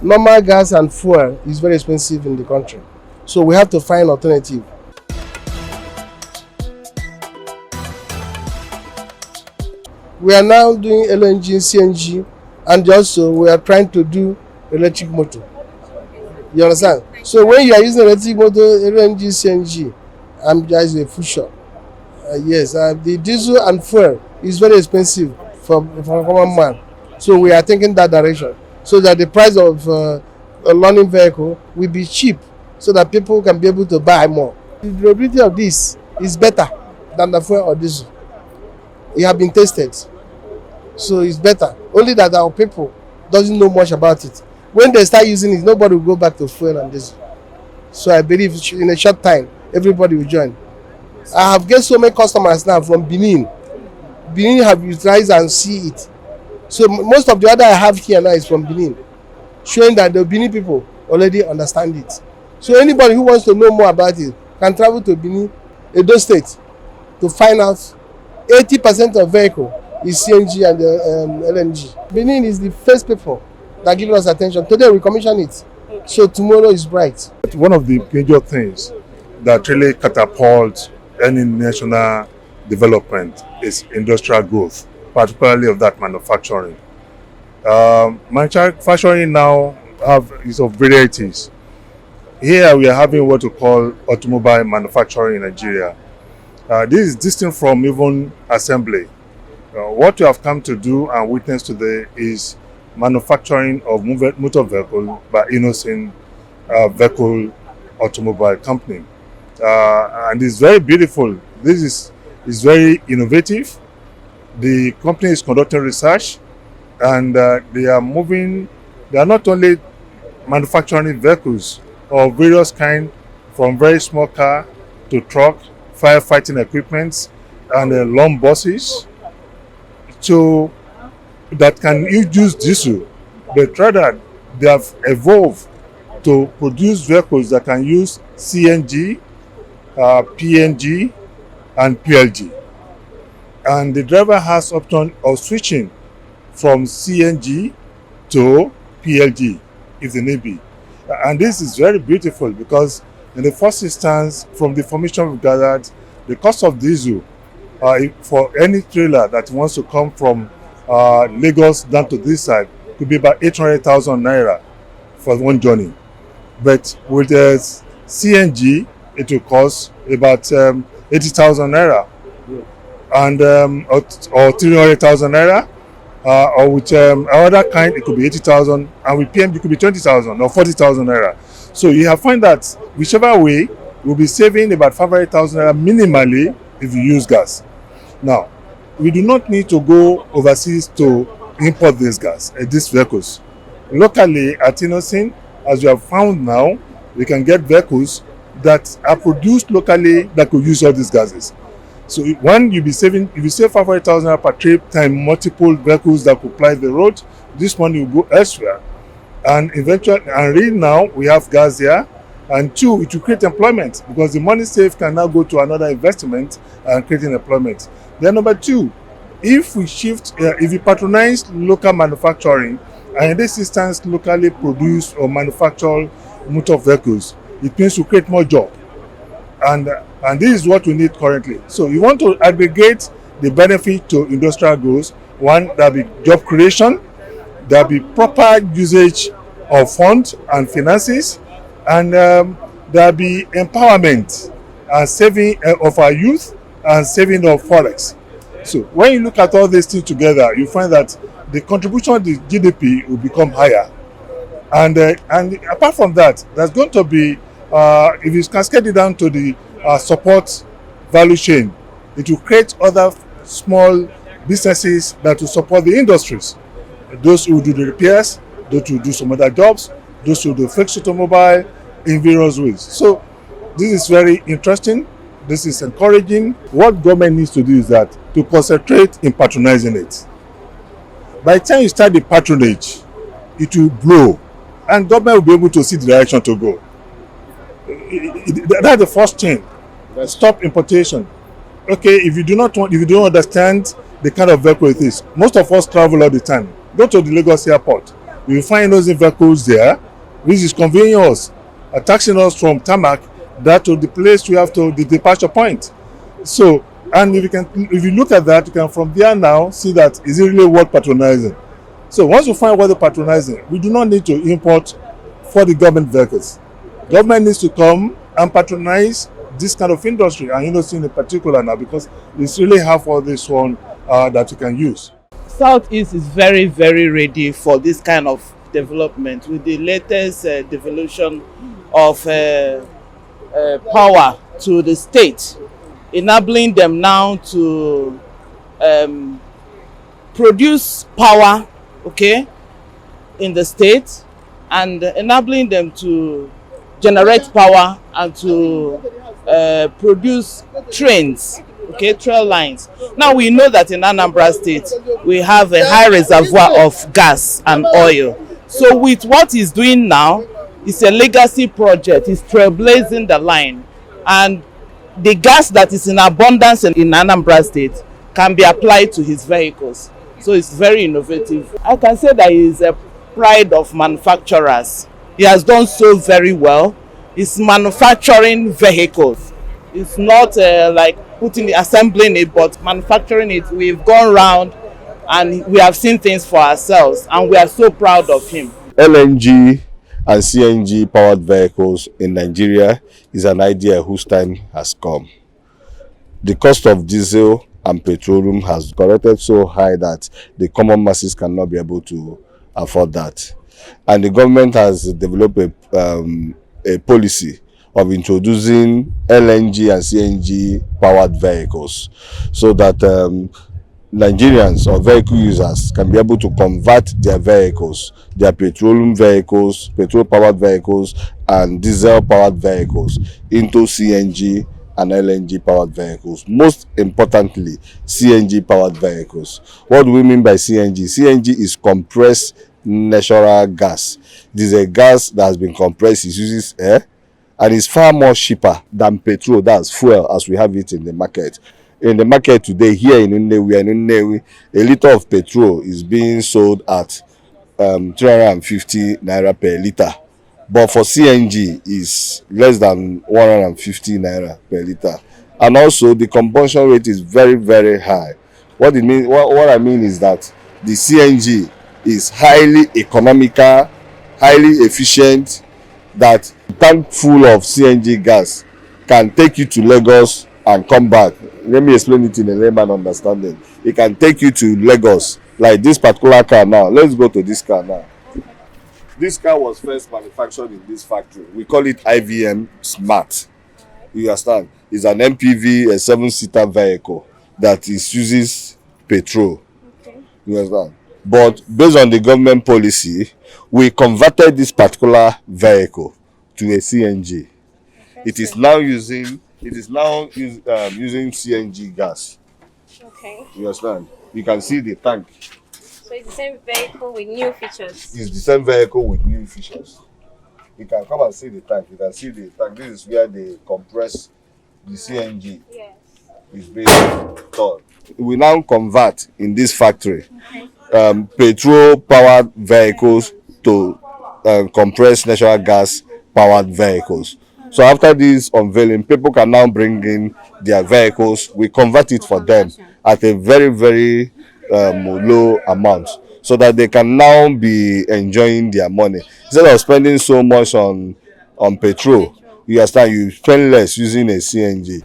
Normal gas and fuel is very expensive in the country. So we have to find alternative. We are now doing LNG, CNG, and also we are trying to do electric motor. You understand? So when you are using electric motor, LNG, CNG, there is a full shot. Yes, the diesel and fuel is very expensive for common man. So we are taking that direction so that the price of a learning vehicle will be cheap so that people can be able to buy more. The durability of this is better than the fuel or diesel. It has been tested. So it's better. Only that our people doesn't know much about it. When they start using it, nobody will go back to fuel and diesel. So I believe in a short time, everybody will join. I have get so many customers now from Benin. Benin have utilized and see it. So most of the other I have here now is from Benin, showing that the Benin people already understand it. So anybody who wants to know more about it can travel to Benin, Edo State, to find out 80% of vehicle is CNG and LNG. Benin is the first people that give us attention. Today we commission it, so tomorrow is bright. One of the major things that really catapults any national development is industrial growth, particularly of that manufacturing. Manufacturing now is of varieties. Here we are having what we call automobile manufacturing in Nigeria. This is distinct from even assembly. What we have come to do and witness today is manufacturing of motor vehicle by Innoson vehicle automobile company. And it's very beautiful. This is very innovative. The company is conducting research and they are not only manufacturing vehicles of various kinds, from very small car to truck, firefighting equipment, and long buses that can use diesel, but rather they have evolved to produce vehicles that can use CNG, PNG, and PLG. And the driver has option of switching from CNG to PLG if they need be. And this is very beautiful because in the first instance, from the information we've gathered, the cost of diesel for any trailer that wants to come from Lagos down to this side could be about 800,000 naira for one journey. But with the CNG, it will cost about 80,000 naira, and or 300,000 naira, or with another kind, it could be 80,000, and with PMG, it could be 20,000 or 40,000 naira. So you have find that whichever way, you'll be saving about 500,000 naira minimally if you use gas. Now, we do not need to go overseas to import this gas, these vehicles. Locally at Innoson, as you have found now, we can get vehicles that are produced locally that could use all these gases. So if you save 500,000 per trip times multiple vehicles that could ply the road, this money will go elsewhere. And eventually, and really now we have gas there. And two, it will create employment because the money saved can now go to another investment and creating employment. Then number two, if we patronize local manufacturing, and in this instance locally produced or manufactured motor vehicles, it means to create more jobs. And this is what we need currently. So you want to aggregate the benefit to industrial growth. One, there'll be job creation, there'll be proper usage of funds and finances, and there'll be empowerment and saving of our youth and saving of forex. So when you look at all these things together, you find that the contribution to the GDP will become higher. And apart from that, there's going to be, if you cascade it down to the support value chain, it will create other small businesses that will support the industries. Those who do the repairs, those who do some other jobs, those who do fixed automobile in various ways. So this is very interesting. This is encouraging. What government needs to do is that to concentrate in patronizing it. By the time you start the patronage, it will grow, and government will be able to see the direction to go. That's the first thing. Stop importation. Okay, if you don't understand the kind of vehicle it is, most of us travel all the time. Go to the Lagos airport. You will find those vehicles there, which is conveying us, taxing us from tarmac that to the place we have to the departure point. So, and if you look at that, you can from there now see that is it really worth patronizing. So once you find worth patronizing, we do not need to import for the government vehicles. Government needs to come and patronize this kind of industry, and Innoson in particular now, because it's really have all this one that you can use. Southeast is very, very ready for this kind of development with the latest devolution of power to the state, enabling them now to produce power, okay, in the state, and enabling them to generate power and to produce trains, okay, trail lines. Now we know that in Anambra State we have a high reservoir of gas and oil. So with what he's doing now, it's a legacy project. He's trailblazing the line, and the gas that is in abundance in Anambra State can be applied to his vehicles. So it's very innovative. I can say that he is a pride of manufacturers. He has done so very well. He's manufacturing vehicles. It's not like assembling it, but manufacturing it. We've gone around and we have seen things for ourselves, and we are so proud of him. LNG and CNG powered vehicles in Nigeria is an idea whose time has come. The cost of diesel and petroleum has corrected so high that the common masses cannot be able to afford that. And the government has developed a policy of introducing LNG and CNG powered vehicles so that Nigerians or vehicle users can be able to convert their vehicles, their petroleum vehicles, petrol powered vehicles and diesel powered vehicles into CNG and LNG powered vehicles. Most importantly, CNG powered vehicles. What do we mean by CNG? CNG is compressed natural gas. It is a gas that has been compressed. It uses air and is far more cheaper than petrol, that's fuel, as we have it in the market. In the market today, here in Nnewi, a liter of petrol is being sold at 350 naira per liter. But for CNG is less than 150 naira per liter. And also the combustion rate is very, very high. What I mean is that the CNG is highly economical, highly efficient, that a tank full of CNG gas can take you to Lagos and come back. Let me explain it in a layman understanding. It can take you to Lagos, like this particular car now. Let's go to this car now. This car was first manufactured in this factory. We call it IBM Smart. You understand? It's an MPV, a 7-seater vehicle that uses petrol. Okay. You understand? But based on the government policy, we converted this particular vehicle to a CNG. Okay. It is now using CNG gas. Okay. You understand? You can see the tank. So it's the same vehicle with new features. It's the same vehicle with new features. You can come and see the tank. You can see the tank. This is where they compress the CNG. Yes. Is being done. We now convert in this factory petrol powered vehicles to compressed natural gas powered vehicles. So after this unveiling, people can now bring in their vehicles. We convert it for them at a very, very low amount so that they can now be enjoying their money. Instead of spending so much on petrol, you understand, you spend less using a CNG.